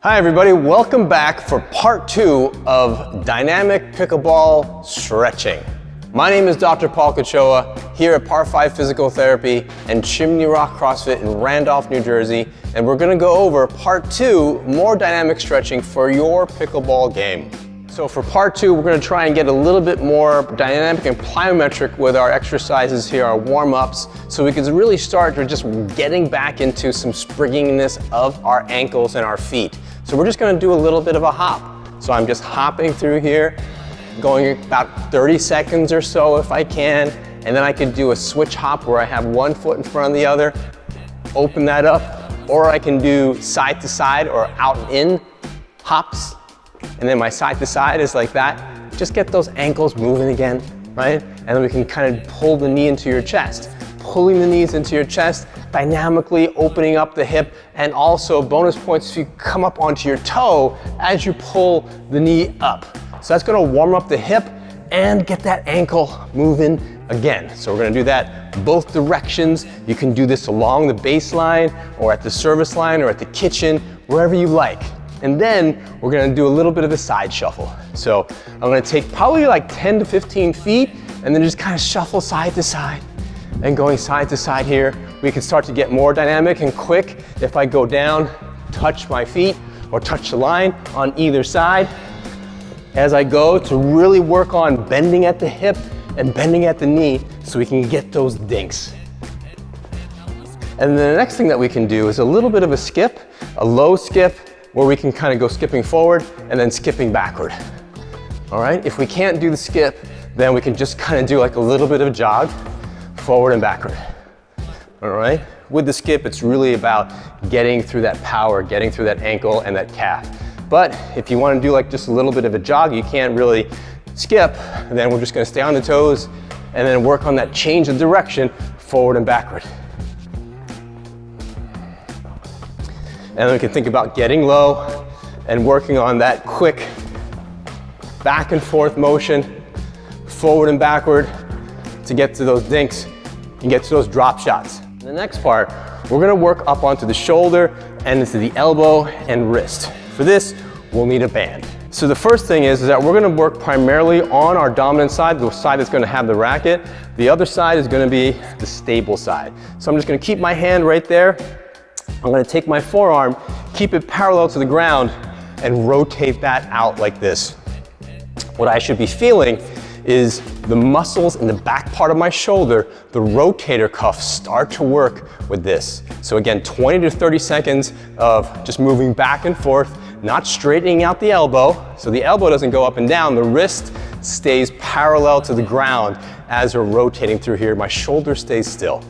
Hi everybody, welcome back for part 2 of dynamic pickleball stretching. My name is Dr. Paul Kachoa here at PAR5 Physical Therapy and Chimney Rock CrossFit in Randolph, New Jersey, and we're gonna go over part 2, more dynamic stretching for your pickleball game. So for part 2, we're gonna try and get a little bit more dynamic and plyometric with our exercises here, our warm-ups, so we can really start with just getting back into some springiness of our ankles and our feet. So we're just gonna do a little bit of a hop. So I'm just hopping through here, going about 30 seconds or so if I can, and then I can do a switch hop where I have one foot in front of the other, open that up, or I can do side to side or out and in hops. And then my side to side is like that. Just get those ankles moving again, right? And then we can kind of pull the knee into your chest. Pulling the knees into your chest, dynamically opening up the hip, and also bonus points if you come up onto your toe as you pull the knee up. So that's gonna warm up the hip and get that ankle moving again. So we're gonna do that both directions. You can do this along the baseline or at the service line or at the kitchen, wherever you like. And then we're gonna do a little bit of a side shuffle. So I'm gonna take probably like 10 to 15 feet and then just kind of shuffle side to side. And going side to side here, we can start to get more dynamic and quick if I go down, touch my feet or touch the line on either side as I go to really work on bending at the hip and bending at the knee so we can get those dinks. And then the next thing that we can do is a little bit of a skip, a low skip, where we can kind of go skipping forward and then skipping backward. All right, if we can't do the skip, then we can just kind of do like a little bit of a jog, forward and backward. All right, with the skip, it's really about getting through that power, getting through that ankle and that calf. But if you want to do like just a little bit of a jog, you can't really skip, then we're just going to stay on the toes and then work on that change of direction, forward and backward. And then we can think about getting low and working on that quick back and forth motion, forward and backward to get to those dinks and get to those drop shots. In the next part, we're gonna work up onto the shoulder and into the elbow and wrist. For this, we'll need a band. So the first thing is that we're gonna work primarily on our dominant side, the side that's gonna have the racket. The other side is gonna be the stable side. So I'm just gonna keep my hand right there. I'm gonna take my forearm, keep it parallel to the ground, and rotate that out like this. What I should be feeling is the muscles in the back part of my shoulder, the rotator cuff, start to work with this. So again, 20 to 30 seconds of just moving back and forth, not straightening out the elbow, so the elbow doesn't go up and down, the wrist stays parallel to the ground as we're rotating through here, my shoulder stays still.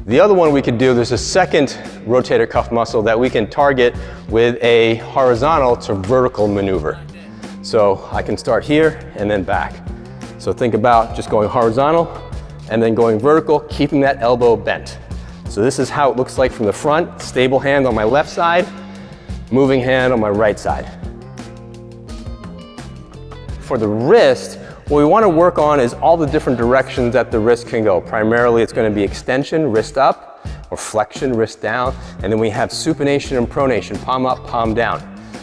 The other one we could do, there's a second rotator cuff muscle that we can target with a horizontal to vertical maneuver. So I can start here and then back. So think about just going horizontal and then going vertical, keeping that elbow bent. So this is how it looks like from the front, stable hand on my left side, moving hand on my right side. For the wrist, what we want to work on is all the different directions that the wrist can go. Primarily, it's going to be extension, wrist up, or flexion, wrist down, and then we have supination and pronation, palm up, palm down.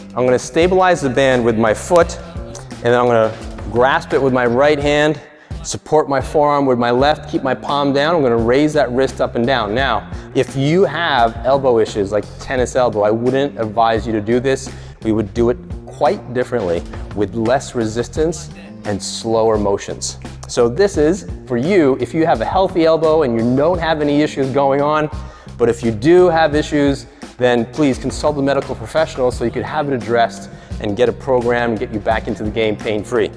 I'm going to stabilize the band with my foot, and then I'm going to grasp it with my right hand, support my forearm with my left, keep my palm down. I'm going to raise that wrist up and down. Now, if you have elbow issues like tennis elbow, I wouldn't advise you to do this. We would do it quite differently with less resistance and slower motions. So this is for you if you have a healthy elbow and you don't have any issues going on, but if you do have issues, then please consult a medical professional so you can have it addressed and get a program and get you back into the game pain-free.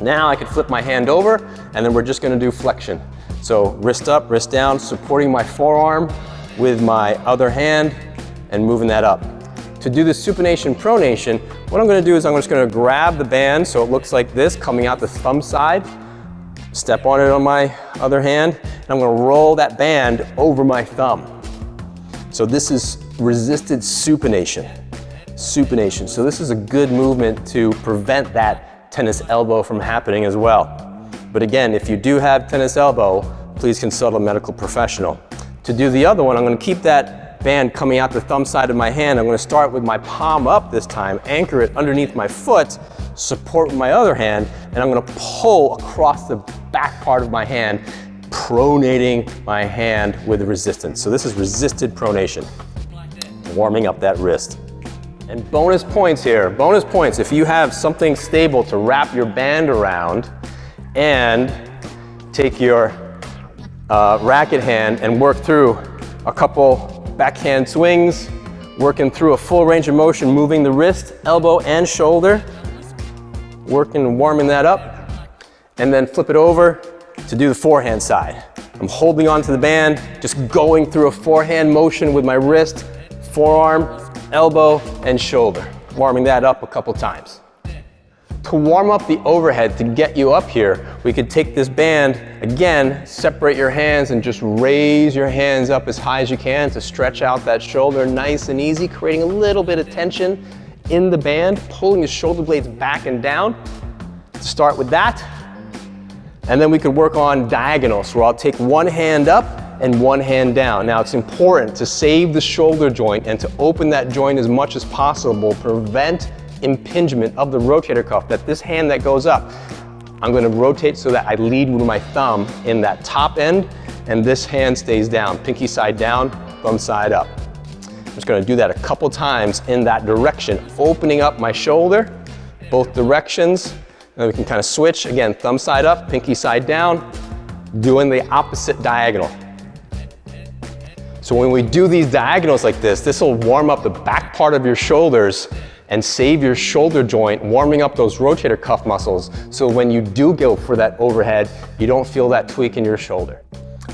Now I can flip my hand over and then we're just gonna do flexion. So wrist up, wrist down, supporting my forearm with my other hand and moving that up. To do the supination pronation, what I'm gonna do is I'm just gonna grab the band so it looks like this, coming out the thumb side, step on it on my other hand, and I'm gonna roll that band over my thumb. So this is resisted supination. Supination. So this is a good movement to prevent that tennis elbow from happening as well. But again, if you do have tennis elbow, please consult a medical professional. To do the other one, I'm gonna keep that band coming out the thumb side of my hand. I'm gonna start with my palm up this time, anchor it underneath my foot, support with my other hand, and I'm gonna pull across the back part of my hand, pronating my hand with resistance. So this is resisted pronation, warming up that wrist. And bonus points here, bonus points. If you have something stable to wrap your band around and take your racket hand and work through a couple backhand swings, working through a full range of motion, moving the wrist, elbow, and shoulder, working and warming that up, and then flip it over to do the forehand side. I'm holding onto the band, just going through a forehand motion with my wrist, forearm, elbow, and shoulder, warming that up a couple times. To warm up the overhead, to get you up here, we could take this band, again, separate your hands and just raise your hands up as high as you can to stretch out that shoulder nice and easy, creating a little bit of tension in the band, pulling the shoulder blades back and down. To start with that, and then we could work on diagonals, where I'll take one hand up and one hand down. Now it's important to save the shoulder joint and to open that joint as much as possible, prevent impingement of the rotator cuff, that this hand that goes up, I'm gonna rotate so that I lead with my thumb in that top end, and this hand stays down, pinky side down, thumb side up. I'm just gonna do that a couple times in that direction, opening up my shoulder, both directions. Then we can kind of switch, again, thumb side up, pinky side down, doing the opposite diagonal. So when we do these diagonals like this will warm up the back part of your shoulders and save your shoulder joint, warming up those rotator cuff muscles, so when you do go for that overhead, you don't feel that tweak in your shoulder.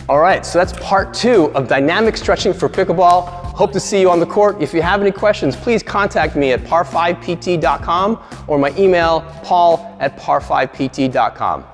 All right, so that's part 2 of dynamic stretching for pickleball. Hope to see you on the court. If you have any questions, please contact me at par5pt.com or my email, paul@par5pt.com.